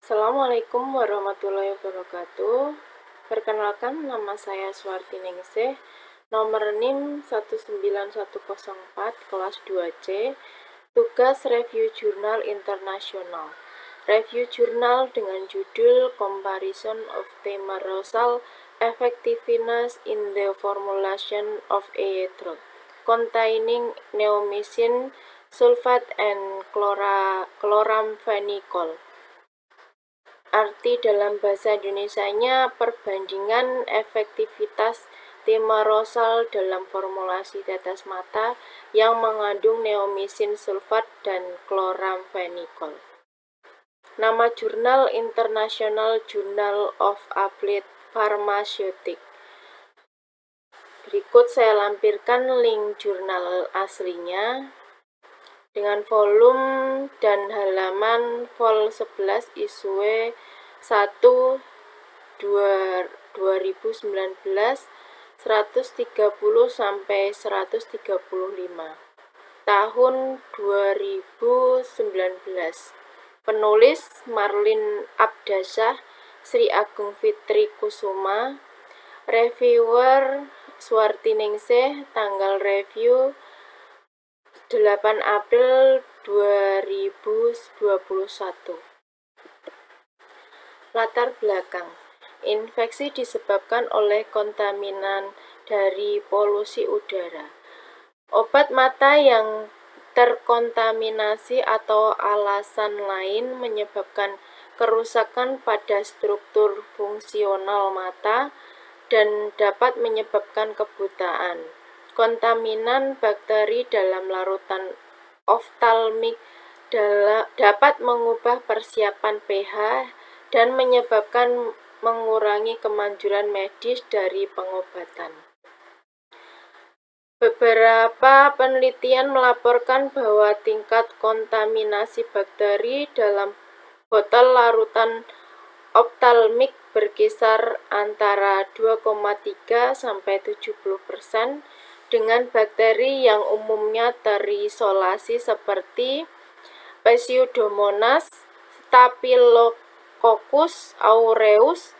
Assalamualaikum warahmatullahi wabarakatuh. Perkenalkan, nama saya Swarti Ningsih, nomor NIM 19104, kelas 2C, tugas review jurnal internasional. Review jurnal dengan judul Comparison of Thimerosal Effectiveness in the Formulation of a Drug containing neomycin sulfate and chloramphenicol. Arti dalam bahasa Indonesianya, perbandingan efektivitas thimerosal dalam formulasi tetes mata yang mengandung neomycin sulfat dan chloramphenicol. Nama jurnal International Journal of Applied Pharmaceutics. Berikut saya lampirkan link jurnal aslinya dengan volume dan halaman vol 11 issue 1 2019 130 sampai 135 tahun 2019. Penulis Marlin Abdasyah Sri Agung Fitri Kusuma. Reviewer Swarti Ningsih. Tanggal review 8 April 2021. Latar belakang. Infeksi disebabkan oleh kontaminan dari polusi udara. Obat mata yang terkontaminasi atau alasan lain menyebabkan kerusakan pada struktur fungsional mata dan dapat menyebabkan kebutaan. Kontaminan bakteri dalam larutan oftalmik dapat mengubah persiapan pH dan menyebabkan mengurangi kemanjuran medis dari pengobatan. Beberapa penelitian melaporkan bahwa tingkat kontaminasi bakteri dalam botol larutan oftalmik berkisar antara 2,3 sampai 70% dengan bakteri yang umumnya terisolasi seperti Pseudomonas, Staphylococcus aureus,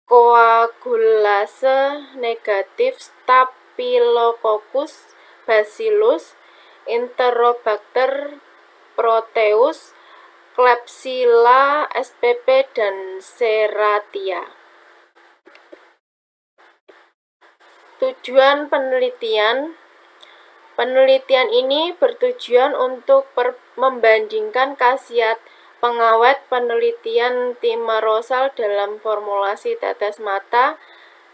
koagulase negatif Staphylococcus bacillus, Enterobacter proteus, Klebsiella spp, dan Serratia. Tujuan penelitian. Penelitian ini bertujuan untuk membandingkan khasiat pengawet penelitian thimerosal dalam formulasi tetes mata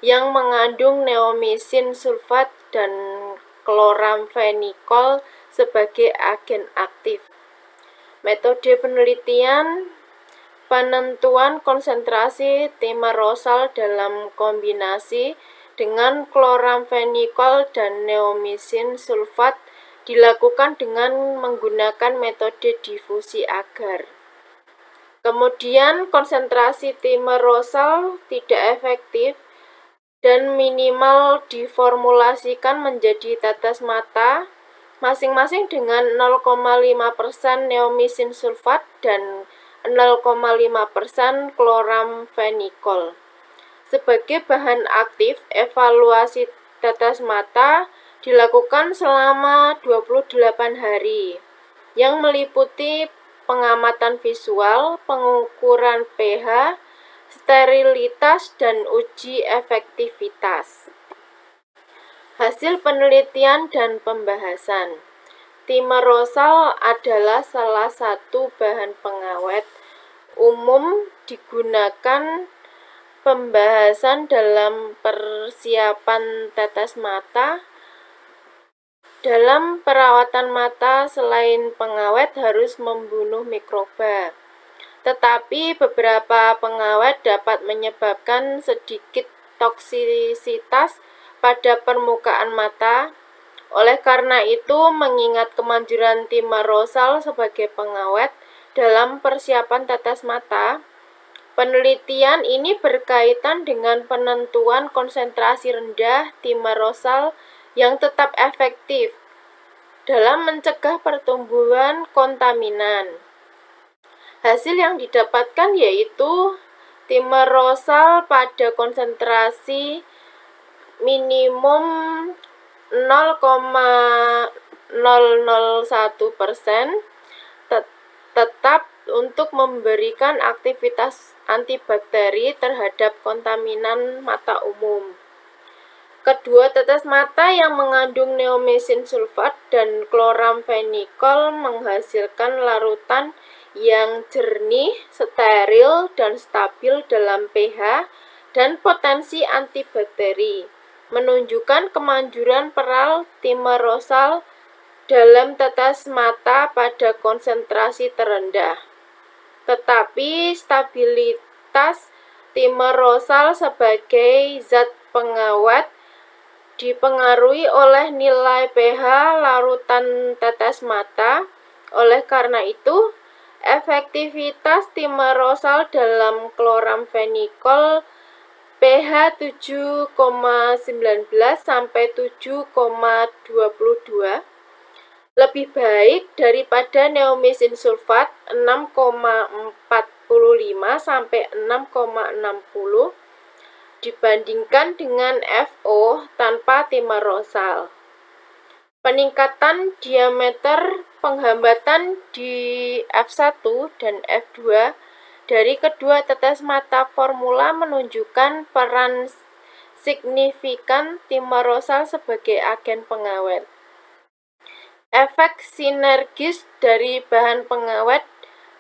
yang mengandung neomycin sulfat dan chloramphenicol sebagai agen aktif. Metode penelitian. Penentuan konsentrasi thimerosal dalam kombinasi dengan chloramphenicol dan neomycin sulfat dilakukan dengan menggunakan metode difusi agar. Kemudian konsentrasi thimerosal tidak efektif dan minimal diformulasikan menjadi tetes mata masing-masing dengan 0,5% neomycin sulfat dan 0,5% chloramphenicol. Sebagai bahan aktif, evaluasi tetes mata dilakukan selama 28 hari yang meliputi pengamatan visual, pengukuran pH, sterilitas, dan uji efektivitas. Hasil penelitian dan pembahasan. Thimerosal adalah salah satu bahan pengawet umum digunakan pembahasan dalam persiapan tetes mata. Dalam perawatan mata, selain pengawet harus membunuh mikroba, tetapi beberapa pengawet dapat menyebabkan sedikit toksisitas pada permukaan mata. Oleh karena itu, mengingat kemanjuran thimerosal sebagai pengawet dalam persiapan tetes mata, penelitian ini berkaitan dengan penentuan konsentrasi rendah thimerosal yang tetap efektif dalam mencegah pertumbuhan kontaminan. Hasil yang didapatkan yaitu timerosal pada konsentrasi minimum 0,001% tetap untuk memberikan aktivitas antibakteri terhadap kontaminan mata umum. Kedua tetes mata yang mengandung neomesin sulfat dan kloramfenikol menghasilkan larutan yang jernih, steril, dan stabil dalam pH dan potensi antibakteri, menunjukkan kemanjuran peral timerosal dalam tetes mata pada konsentrasi terendah. Tetapi stabilitas timerosal sebagai zat pengawet dipengaruhi oleh nilai pH larutan tetes mata. Oleh karena itu, efektivitas timerosal dalam kloramfenikol pH 7,19 sampai 7,22 lebih baik daripada neomesin sulfat 6,45 sampai 6,60 dibandingkan dengan FO tanpa timerosal. Peningkatan diameter penghambatan di F1 dan F2 dari kedua tetes mata formula menunjukkan peran signifikan timerosal sebagai agen pengawet. Efek sinergis dari bahan pengawet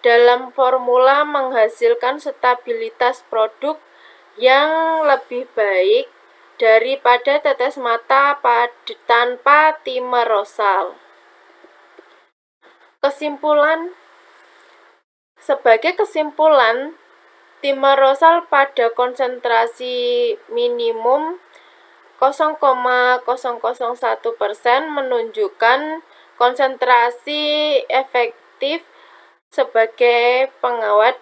dalam formula menghasilkan stabilitas produk yang lebih baik daripada tetes mata tanpa timerosal. Sebagai kesimpulan, timerosal pada konsentrasi minimum 0,001% menunjukkan konsentrasi efektif sebagai pengawet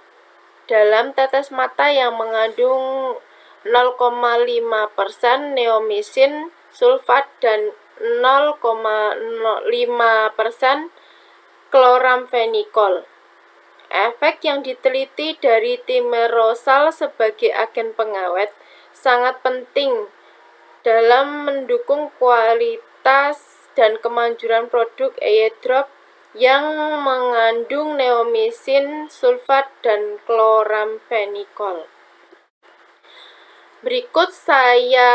dalam tetes mata yang mengandung 0,5% neomesin sulfat dan 0,5% kloramfenikol. Efek yang diteliti dari timerosal sebagai agen pengawet sangat penting dalam mendukung kualitas dan kemanjuran produk eyedrop yang mengandung neomesin sulfat dan kloramfenikol. Berikut saya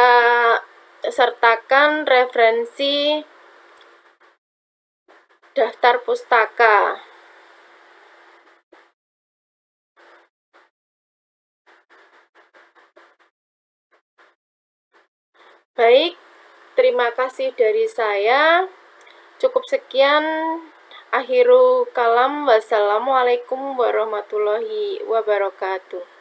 sertakan referensi daftar pustaka. Baik, terima kasih dari saya. Cukup sekian. Akhiru kalam. Wassalamualaikum warahmatullahi wabarakatuh.